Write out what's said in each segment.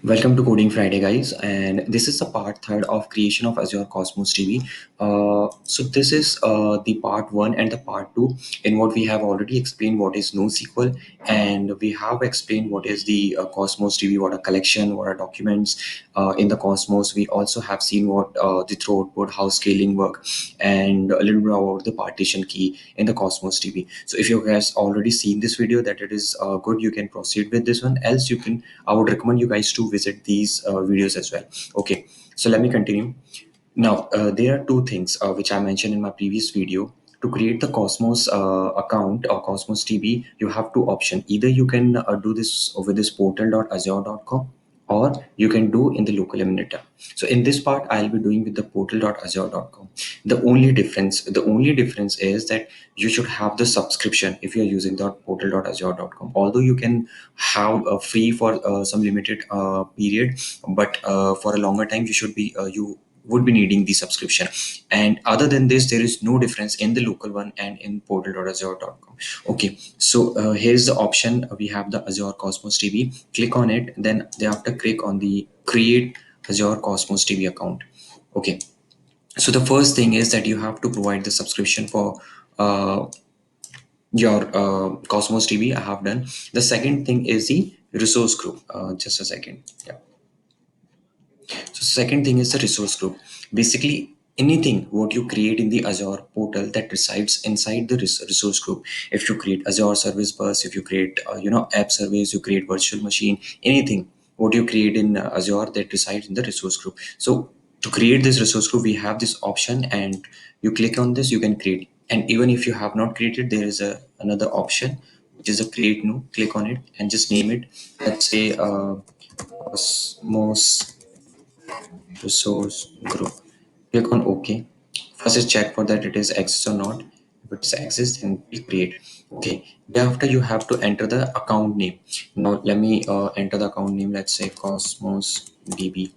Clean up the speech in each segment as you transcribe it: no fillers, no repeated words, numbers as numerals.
Welcome to Coding Friday, guys, and this is the part third of creation of Azure Cosmos DB. So this is the part one and the part two. In what we have already explained what is NoSQL, and we have explained what is the Cosmos DB, what are collection, what are documents in the Cosmos. We also have seen what the throughput, how scaling work, and a little bit about the partition key in the Cosmos DB. So if you guys already seen this video, that it is good, you can proceed with this one. Else you can, I would recommend you guys to visit these videos as well. Okay, so let me continue. Now, there are two things which I mentioned in my previous video. To create the Cosmos account or Cosmos DB, you have two options. Either you can do this over this portal.azure.com, or you can do in the local emulator. So in this part, I'll be doing with the portal.azure.com. The only difference is that you should have the subscription if you're using the portal.azure.com. Although you can have a free for some limited period, but for a longer time, you would be needing the subscription. And other than this, there is no difference in the local one and in portal.azure.com. Okay, so here's the option. We have the Azure Cosmos DB. Click on it, then thereafter click on the create Azure Cosmos DB account. Okay, so the first thing is that you have to provide the subscription for your Cosmos DB. I have done. The second thing is the resource group. Just a second. Yeah. So second thing is the resource group. Basically, anything what you create in the Azure portal that resides inside the resource group. If you create Azure Service Bus, if you create app service, you create virtual machine, anything what you create in Azure that resides in the resource group. So to create this resource group, we have this option, and you click on this, you can create. And even if you have not created, there is another option which is a create new. Click on it and just name it. Let's say Cosmos resource group. Click on OK. First is check for that it is access or not. If it is access, then click create. Okay, thereafter you have to enter the account name. Now let me enter the account name. Let's say Cosmos DB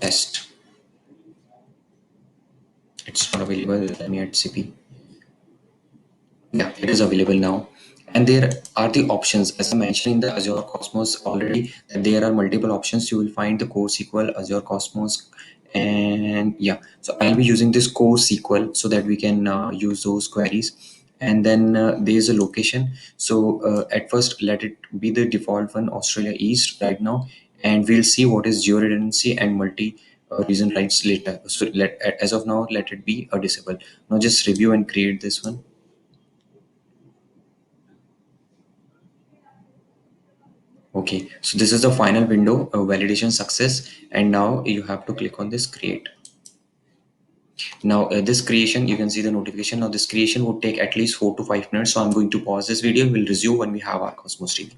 test. It's not available. Let me add CP. Yeah, it is available now. And there are the options, as I mentioned in the Azure Cosmos already, that there are multiple options. You will find the core SQL, Azure Cosmos, and yeah, so I'll be using this core SQL so that we can use those queries. And then there's a location. So at first, let it be the default one, Australia East right now, and we'll see what is geo redundancy and multi reason rights later. So as of now, let it be a disable. Now just review and create this one. Okay, so this is the final window, validation success, and now you have to click on this create. Now this creation, you can see the notification. Now this creation would take at least 4 to 5 minutes. So I'm going to pause this video. We'll resume when we have our Cosmos DB.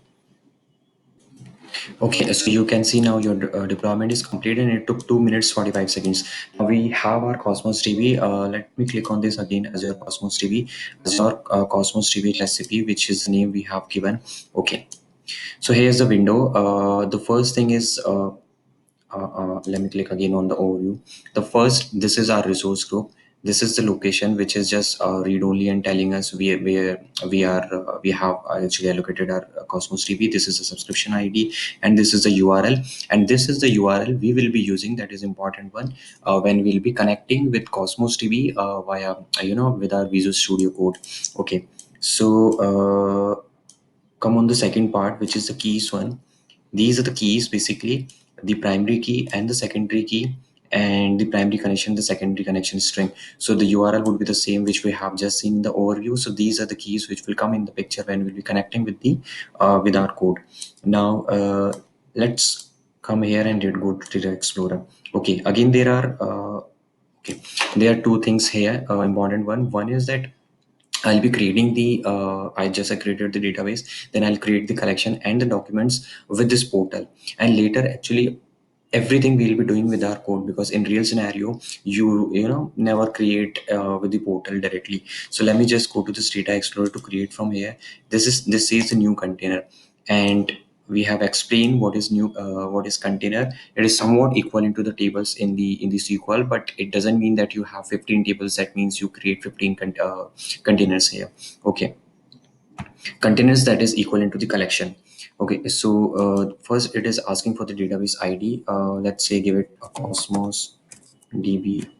Okay, so you can see now your deployment is complete, and it took 2 minutes 45 seconds. Now we have our Cosmos DB. Let me click on this again, Azure Cosmos DB, Azure Cosmos DB recipe, which is the name we have given. Okay, so here's the window. The first thing is let me click again on the overview. This is our resource group. This is the location, which is just read only and telling us where we have actually allocated our Cosmos DB. This is the subscription ID, and this is the URL, and this is the URL we will be using. That is important one when we'll be connecting with Cosmos DB via with our Visual Studio Code. Okay, so come on the second part, which is the keys one. These are the keys, basically the primary key and the secondary key, and the primary connection, the secondary connection string. So the URL would be the same which we have just seen in the overview. So these are the keys which will come in the picture when we'll be connecting with the with our code. Now let's come here and go to the Explorer. Okay, again there are there are two things here. Important one is that I'll be creating the I just created the database, then I'll create the collection and the documents with this portal, and later actually everything we'll be doing with our code, because in real scenario you never create with the portal directly. So let me just go to this data explorer to create from here. This is the new container, and we have explained what is new, what is container. It is somewhat equivalent to the tables in the SQL, but it doesn't mean that you have 15 tables. That means you create 15 containers here. Okay, containers, that is equivalent to the collection. Okay, so first it is asking for the database ID. Let's say give it a Cosmos DB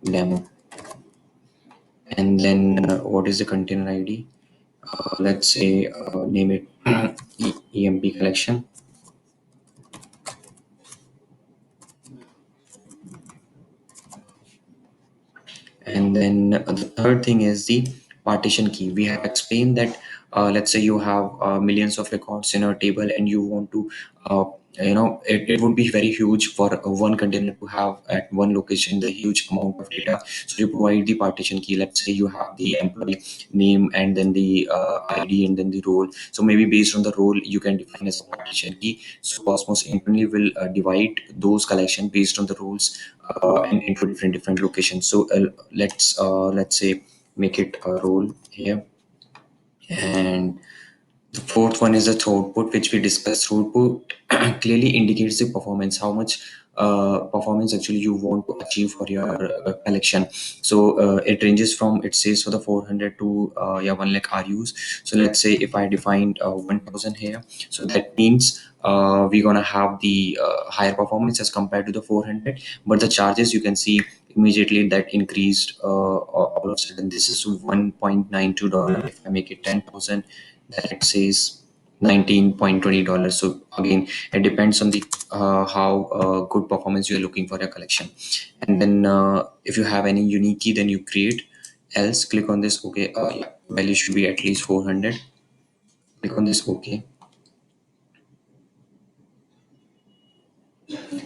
demo, and then what is the container ID? Let's say name it EMP collection, and then the third thing is the partition key. We have explained that let's say you have millions of records in a table and you want to it would be very huge for one container to have at one location the huge amount of data. So you provide the partition key. Let's say you have the employee name and then the ID and then the role. So maybe based on the role you can define as a partition key. So Cosmos internally will divide those collection based on the roles and into different locations. So let's say make it a role here, and the fourth one is the throughput, which we discussed. Throughput clearly indicates the performance, how much performance actually you want to achieve for your collection. So it ranges from, it says for the 400 to 1 lakh RUs. So let's say if I defined 1000 here, so that means we're gonna have the higher performance as compared to the 400, but the charges you can see immediately that increased all of a sudden. This is $1.92. If I make it 10,000, that it says $19.20. So again, it depends on the how good performance you are looking for your collection. And then if you have any unique key, then you create. Else click on this. Okay, yeah, value should be at least 400. Click on this. Okay.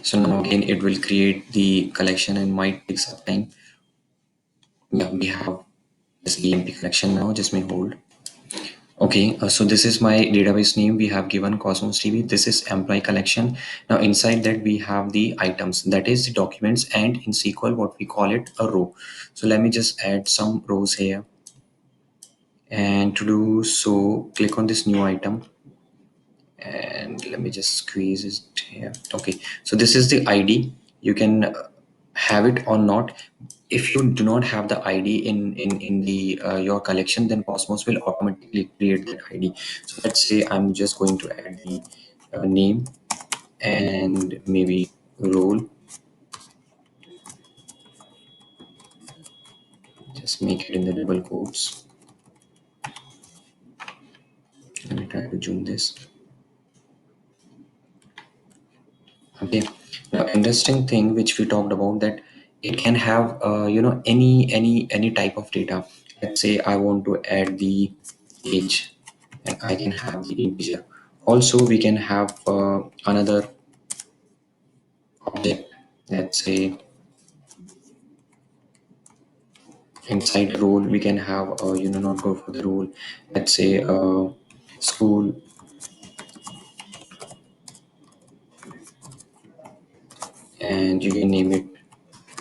So now again, it will create the collection and might take some time. Yeah, we have this EMP collection now. Just may hold. Okay, so this is my database name. We have given Cosmos DB. This is employee collection. Now inside that we have the items, that is the documents, and in SQL what we call it a row. So let me just add some rows here. And to do so, click on this new item, and let me just squeeze it here. Okay, so this is the ID. You can have it or not. If you do not have the ID in the your collection, then Cosmos will automatically create that ID. So let's say I'm just going to add the name and maybe role. Just make it in the double quotes. Let me try to zoom this. Okay, now interesting thing which we talked about, that it can have any type of data. Let's say I want to add the age, and I can have the integer. Also we can have another object. Let's say inside role we can have not go for the role. Let's say school, and you can name it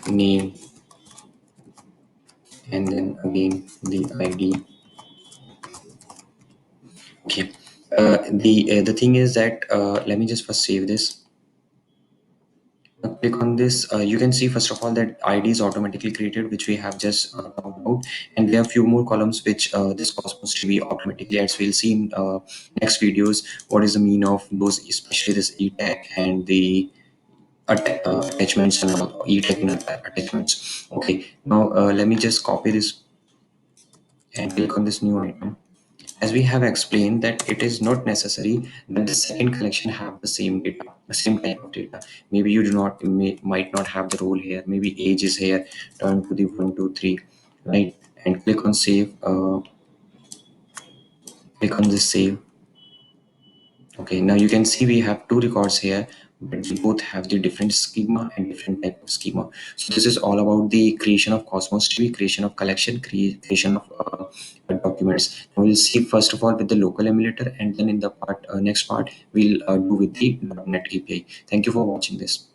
name, and then again the ID. Okay, the thing is that let me just first save this. Now click on this. You can see first of all that ID is automatically created, which we have just talked about, and there are a few more columns which this Cosmos DB automatically adds. We'll see in next videos what is the mean of those, especially this E tag and the attachments and all, E tag and attachments. Okay, now let me just copy this and click on this new item. As we have explained that it is not necessary that the second collection have the same data, the same type of data. Maybe you do not might not have the role here. Maybe age is here. Turn to the 1, 2, 3, right? And click on save. Click on this save. Okay, now you can see we have two records here, but they both have the different schema and different type of schema. So this is all about the creation of Cosmos DB, creation of collection, creation of documents. Now we'll see first of all with the local emulator, and then in the next part we'll do with the .NET API. Thank you for watching this.